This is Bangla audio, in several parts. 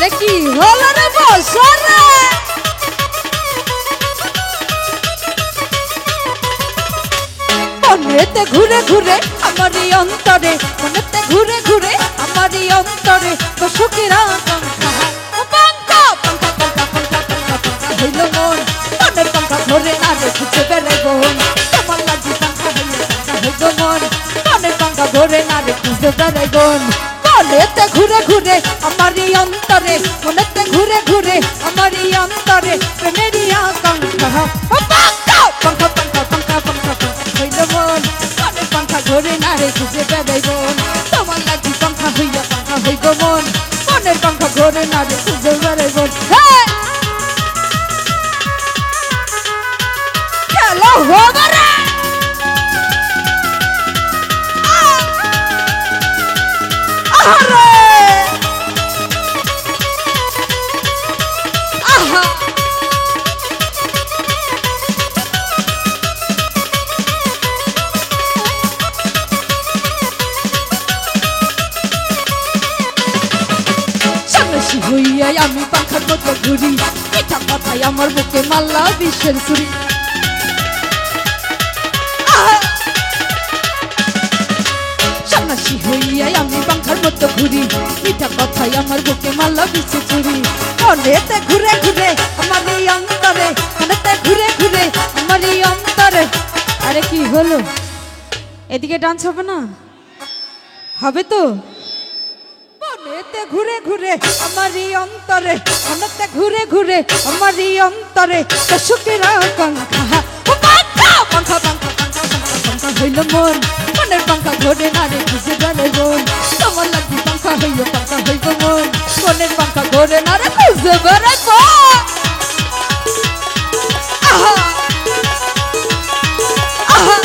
আরে কি হলো রে বসরে মনেতে ঘুরে ঘুরে আমারই অন্তরে মনেতে ঘুরে ঘুরে আমারই অন্তরে সুখের আকাঙ্ক্ষা পাঙ্কা পাঙ্কা পাঙ্কা পাঙ্কা পাঙ্কা হইল মন মনের পাঙ্কা ধরে না রে খুঁজে বেড়াই বোন তোমার লাগি পাঙ্কা হইল মন মনের পাঙ্কা ধরে না রে খুঁজে বেড়াই বোন মনেতে ঘুরে ঘুরে আমারই অন্তরে মনেতে ঘুরে ঘুরে আমারই অন্তরে প্রেমেরই আকাঙ্ক্ষা পাঙ্কা পাঙ্কা পাঙ্কা পাঙ্কা পাঙ্কা হইল মন মনের পাঙ্কা ধরে না রে খুঁজে বেড়াই বোন তোমার লাগি পাঙ্কা হইল মন মনের পাঙ্কা ধরে না রে খুঁজে বেড়াই বোন খেলো হবে রে আরে আহা সামনাসি হইয়াই আমি পাখার মতো ঘুরি মিঠা কথাই আমার বুকে মাল্লা বিশ্বের ছুরি সামনাসি হইয়াই আমি পাখার মতো ঘুরি মিঠা কথাই আমার বুকে মাল্লা বিশ্বের ছুরি মনেতে ঘুরে ঘুরে আমার এই অন্তরে মনেতে ঘুরে ঘুরে আমার এই অন্তরে আরে কি হলো এদিকে ডান্স হবে না হবে তো মনেতে ঘুরে ঘুরে আমারই অন্তরে মনেতে ঘুরে ঘুরে আমারই অন্তরে সুখের আকাঙ্ক্ষা পাঙ্কা পাঙ্কা পাঙ্কা পাঙ্কা পাঙ্কা হইল মন মনের পাঙ্কা ঘরে না রে খুঁজে বেড়াই বোন তোমার লাগি পাঙ্কা হইল মন মনের পাঙ্কা ঘরে না রে খুঁজে বেড়াই বোন আহা আহা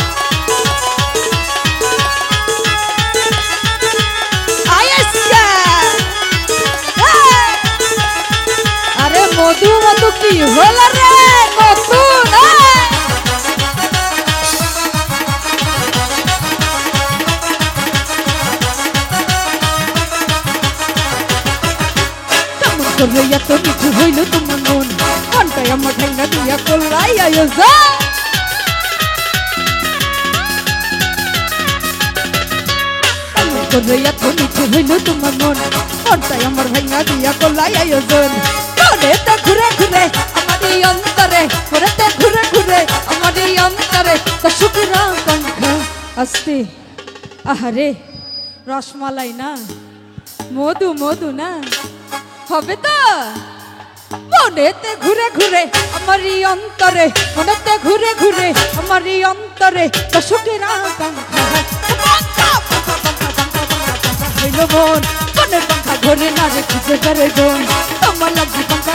মধু মধু কি হল রে মধু না কেমন করে এত কিছু হইল তোমার মন মনটাই আমার ঠেঙ্গা দিয়া করলাই আয়োজন কেমন করে এত কিছু হইল তোমার মন মনটাই আমার ঠেঙ্গা দিয়া করলাই আয়োজন মনেতে ঘুরে ঘুরে আমারই অন্তরে মনেতে ঘুরে ঘুরে আমারই অন্তরে সুখের আকাঙ্ক্ষা আস্তে আহারে রসমালাই না মধু মধু না হবে তো মনেতে ঘুরে ঘুরে আমারই অন্তরে মনেতে ঘুরে ঘুরে আমারই অন্তরে সুখের আকাঙ্ক্ষা হইল মন মনের পাঙ্খা ঘরে না রে খুঁজে বেড়াই বোন তোমার লাগি পাঙ্খা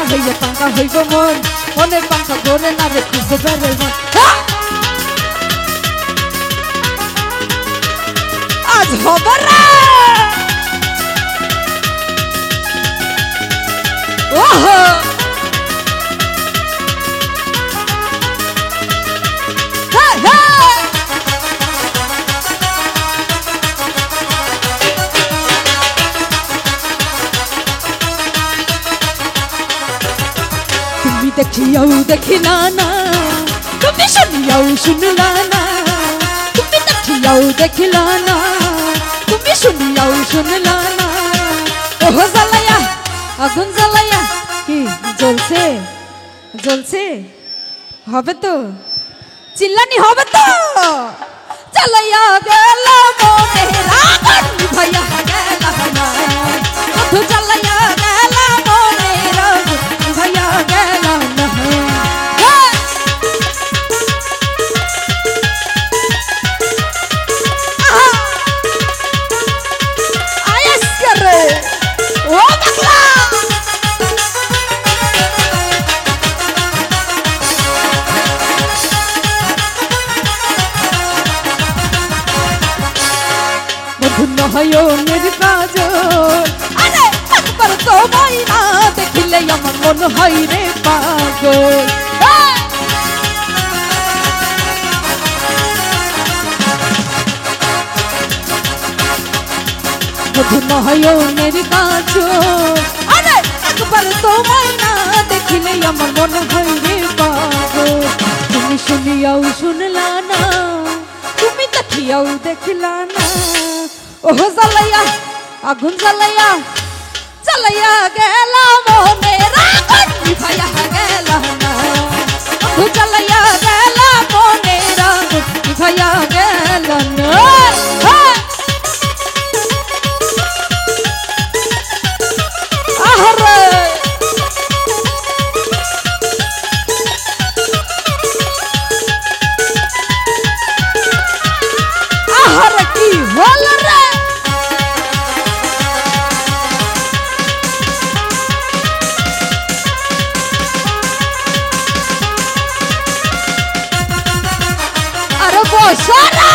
হইব মন মনের পাঙ্খা ঘরে না রে খুঁজে বেড়াই বোন আজ হবে রে ওহো দেখিয়াও দেখিলা না তুমি শুনিয়াও শুনলা না তুমি দেখিয়াও দেখিলা না তুমি শুনিয়াও শুনলা না ওহ জ্বালায়া আগুন জ্বালায়া কি জ্বলছে জ্বলছে হবে তো চিল্লানি হবে তো জ্বালায়া গেল মনের আগুন ভাইয়া গেল না মধু জ্বালায়া গেল মনের আগুন ভাইয়া গেল না ও বাংলা নয়নের কাজল আরে একবার তোমায় না দেখিলে আমার মন হয় রে পাগল মধু নয়নের কাজল আরে একবার তোমায় না দেখিলে আমার মনে হয় রে পাগল। তুমি শুনিয়াও শুনলা না, তুমি দেখিয়াও দেখলা না। ওহ জ্বালাইয়া আগুন জ্বালাইয়া জ্বালাইয়া গেল মনের আগুন নিভাইয়া গেল না। বন্ধু জ্বালাইয়া গেল মনের আগুন নিভাইয়া গেল না। আহরে আহরে কি হল রে? আরে বসো রে।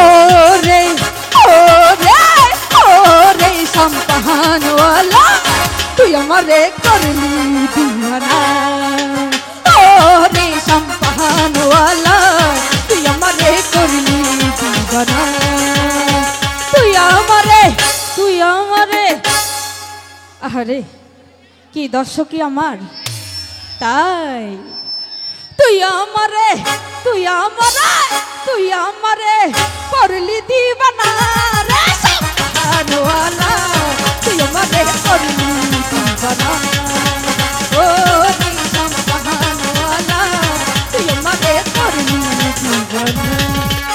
ওরে ওরে ওরে সম্পাহানওয়ালা তুই আমারে করলি দিওয়ানা। ওরে সম্পাহানওয়ালা তুই আমারে করলি দিওয়ানা। তুই আমারে আরে কি দর্শকই আমার তাই। তুই আমারে করলি দিবানা রে সম্পাহানওয়ালা তুই আমারে করলি দিবানা। ও রে সম্পাহানওয়ালা তুই আমারে করলি দিবানা।